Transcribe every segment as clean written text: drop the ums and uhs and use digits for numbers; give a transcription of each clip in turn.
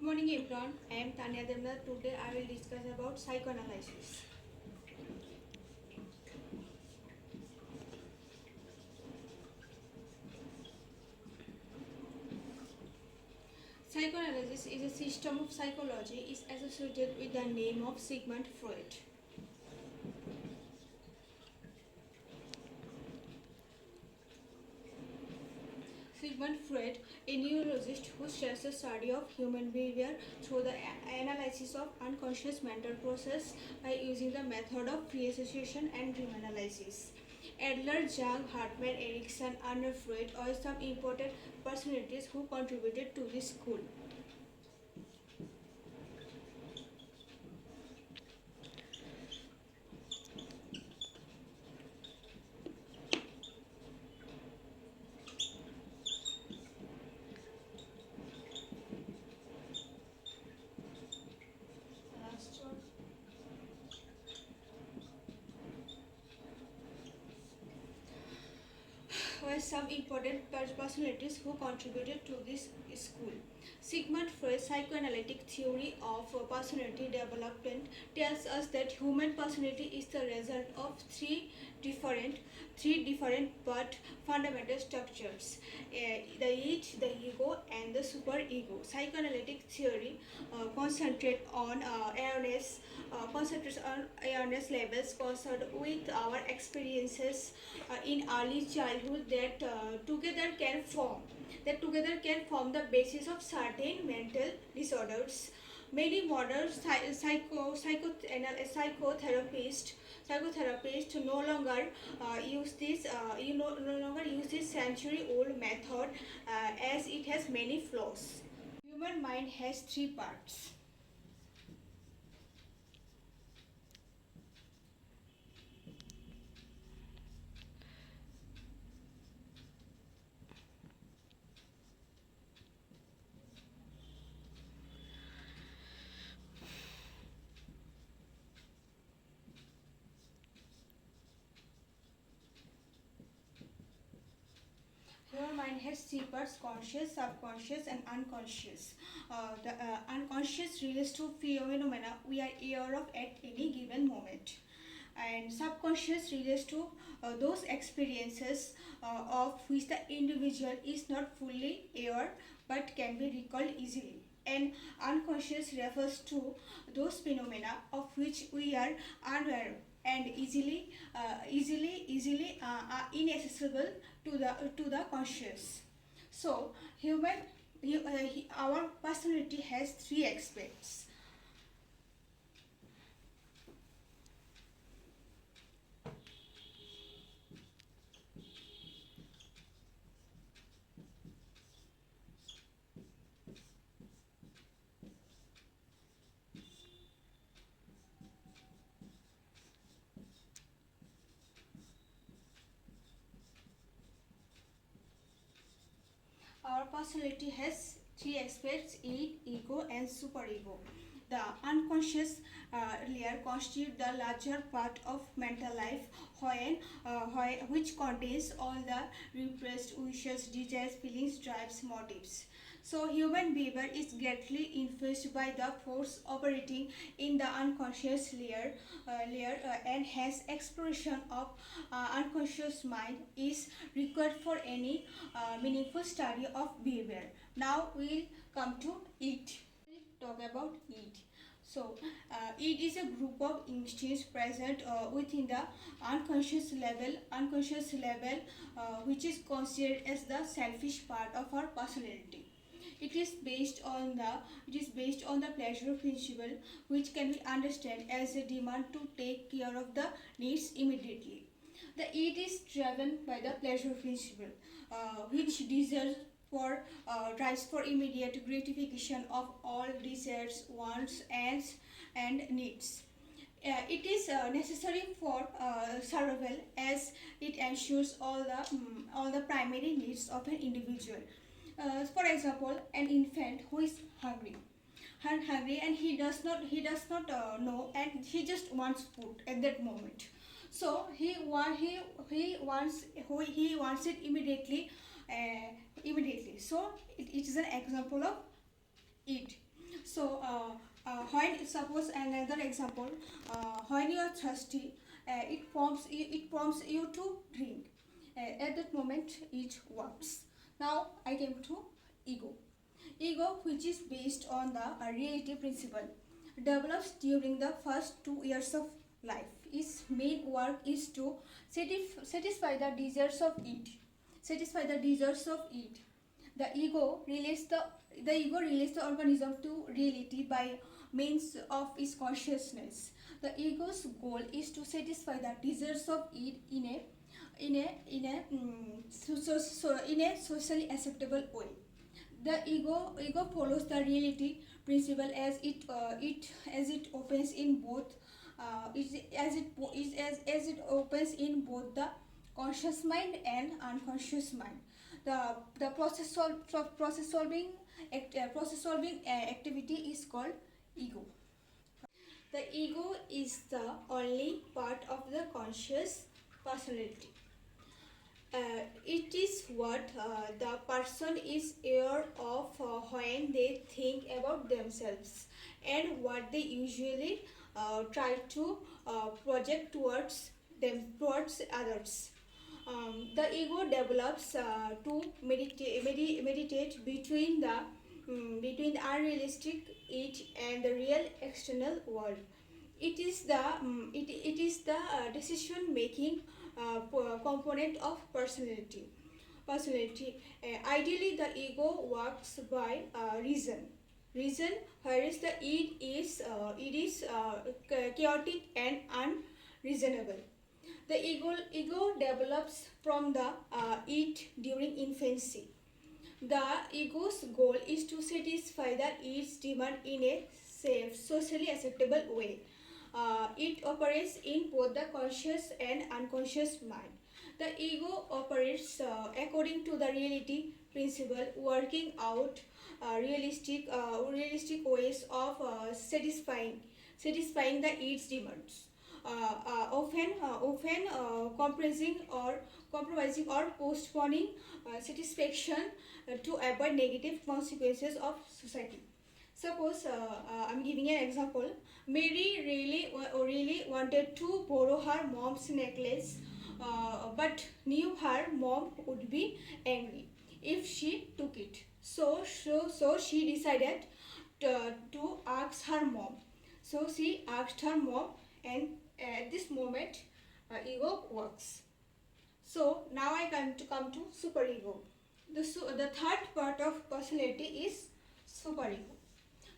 morning everyone, I am Tanya Demna. Today I will discuss about psychoanalysis. Psychoanalysis is a system of psychology is associated with the name of Sigmund Freud. Sigmund Freud, a neurologist who studies the study of human behavior through the analysis of unconscious mental process by using the method of free association and dream analysis. Adler, Jung, Hartmann, Erikson, and Freud are some important personalities who contributed to this school. Were some important personalities who contributed to this school. Sigmund Freud's psychoanalytic theory of personality development tells us that human personality is the result of three different but fundamental structures: the id, the ego, and the superego. Psychoanalytic theory concentrates on awareness levels concerned with our experiences in early childhood that together can form the basis of certain mental disorders. Many modern psychotherapists no longer use this century-old method as it has many flaws. Human mind has three parts. Your mind has three parts: conscious, subconscious, and unconscious. The unconscious relates to phenomena we are aware of at any given moment, and subconscious relates to those experiences of which the individual is not fully aware but can be recalled easily. And unconscious refers to those phenomena of which we are unaware and easily inaccessible to the conscious. So, our personality has three aspects. Our personality has three aspects: id, ego, and superego. The unconscious layer constitutes the larger part of mental life, which contains all the repressed wishes, desires, feelings, drives, motives. So, human behavior is greatly influenced by the force operating in the unconscious layer and hence exploration of unconscious mind is required for any meaningful study of behavior. Now we'll come to it. We'll talk about it. So, it is a group of instincts present within the unconscious level, which is considered as the selfish part of our personality. It is based on the pleasure principle, which can be understood as a demand to take care of the needs immediately. The id is driven by the pleasure principle, which drives for immediate gratification of all desires, wants, and needs. It is necessary for survival as it ensures all the primary needs of an individual. For example, an infant who is hungry and he does not know, and he just wants food at that moment. So he wants it immediately. So it is an example of it. when suppose another example, when you are thirsty, it prompts you to drink. At that moment it works. Now I came to ego. Ego, which is based on the reality principle, develops during the first 2 years of life. Its main work is to satisfy the desires of it. Satisfy the desires of it. The ego relates the organism to reality by means of its consciousness. The ego's goal is to satisfy the desires of it in a socially acceptable way. The ego follows the reality principle as it opens in both as it opens in both the conscious mind and unconscious mind. The process solving activity is called ego. The ego is the only part of the conscious personality. It is what the person is aware of when they think about themselves and what they usually try to project towards others. The ego develops to meditate between the unrealistic it and the real external world. It is the decision making component of personality. Ideally the ego works by reason, whereas the it is chaotic and unreasonable. The ego develops from the it during infancy. The ego's goal is to satisfy the its demand in a safe, socially acceptable way. It operates in both the conscious and unconscious mind. The ego operates according to the reality principle, working out realistic ways of satisfying the its demands. Often compromising or postponing satisfaction to avoid negative consequences of society. Suppose I'm giving an example. Mary really wanted to borrow her mom's necklace, but knew her mom would be angry if she took it. So she decided to ask her mom. So she asked her mom, and at this moment, ego works. So now I come to superego. The third part of personality is superego.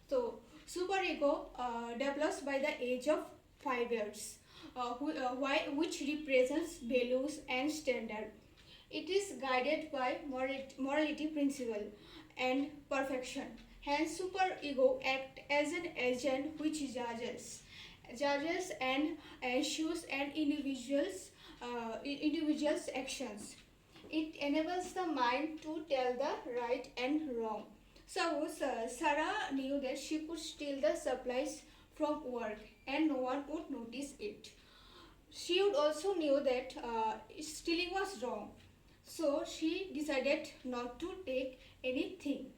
So superego develops by the age of 5 years, which represents values and standard. It is guided by morality principle and perfection. Hence, superego act as an agent which judges and issues and individuals' actions. It enables the mind to tell the right and wrong. Suppose Sarah knew that she could steal the supplies from work and no one would notice it. She would also knew that stealing was wrong. So she decided not to take anything.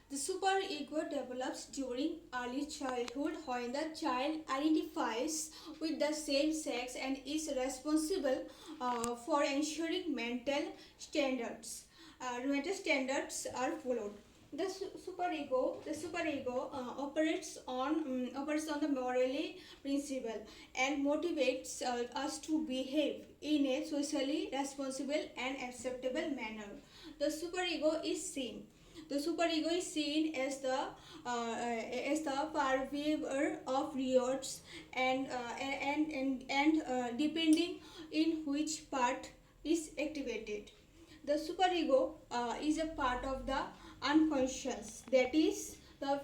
The superego develops during early childhood when the child identifies with the same sex and is responsible for ensuring mental standards. Are followed. The superego operates on the morally principle and motivates us to behave in a socially responsible and acceptable manner. The superego is seen as the purveyor of rewards and depending in which part is activated. The superego is a part of the unconscious, that is the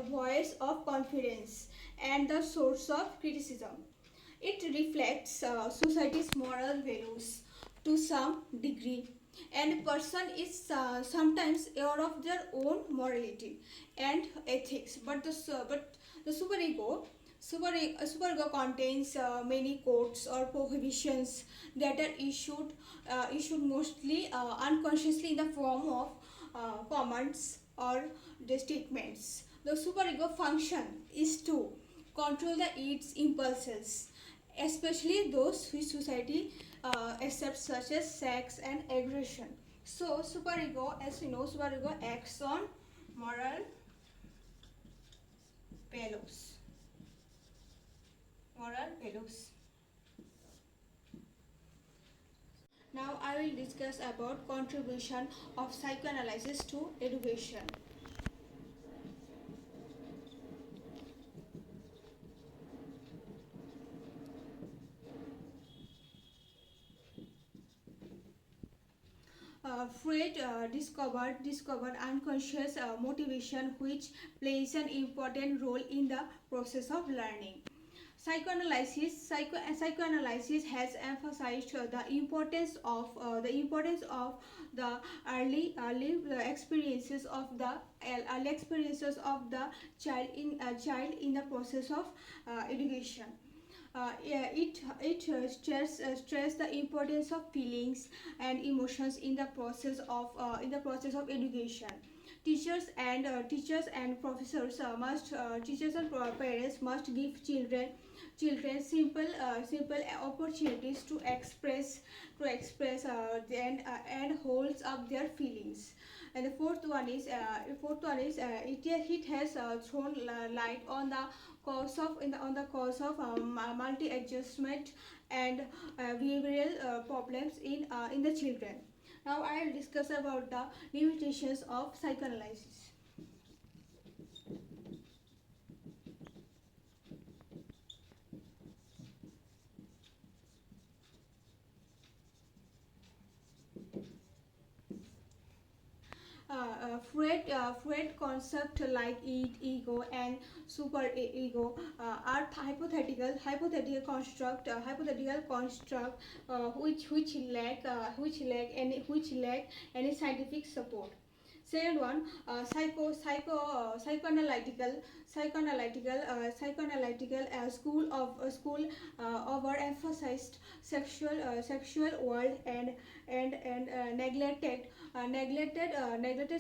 voice of confidence and the source of criticism. It reflects society's moral values to some degree, and a person is sometimes aware of their own morality and ethics. But the superego contains many codes or prohibitions that are issued mostly unconsciously in the form of commands or the statements. The superego function is to control its impulses, especially those which society accepts, such as sex and aggression. So superego, as we know, superego acts on moral values. Moral values. Now I will discuss about contribution of psychoanalysis to education. Freud discovered unconscious motivation, which plays an important role in the process of learning. Psychoanalysis has emphasized the importance of the early experiences of the child in the process of education. It stress the importance of feelings and emotions in the process of education. Teachers and parents must give children simple opportunities to express and holds up their feelings. And the fourth one is it has thrown light on the cause of multi adjustment and behavioral problems in the children. Now I will discuss about the limitations of psychoanalysis. Freud concepts like id, ego, and superego are hypothetical construct which lack any scientific support. Second one, psychoanalytical overemphasized sexual world and neglected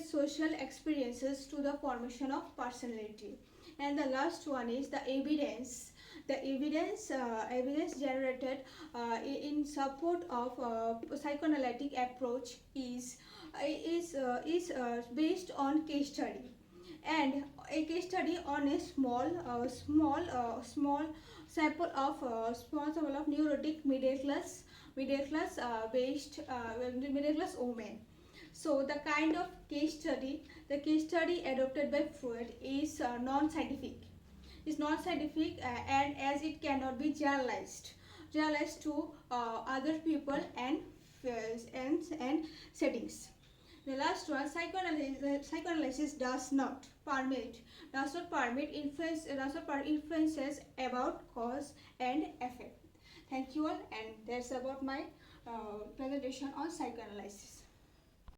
social experiences to the formation of personality. And the last one is the evidence. Evidence generated in support of psychoanalytic approach is based on case study, and a case study on a small sample of neurotic middle class women. So the case study adopted by Freud is non-scientific, and as it cannot be generalized to other people and settings. The last one, psychoanalysis does not permit influences about cause and effect. Thank you all, and that's about my presentation on psychoanalysis.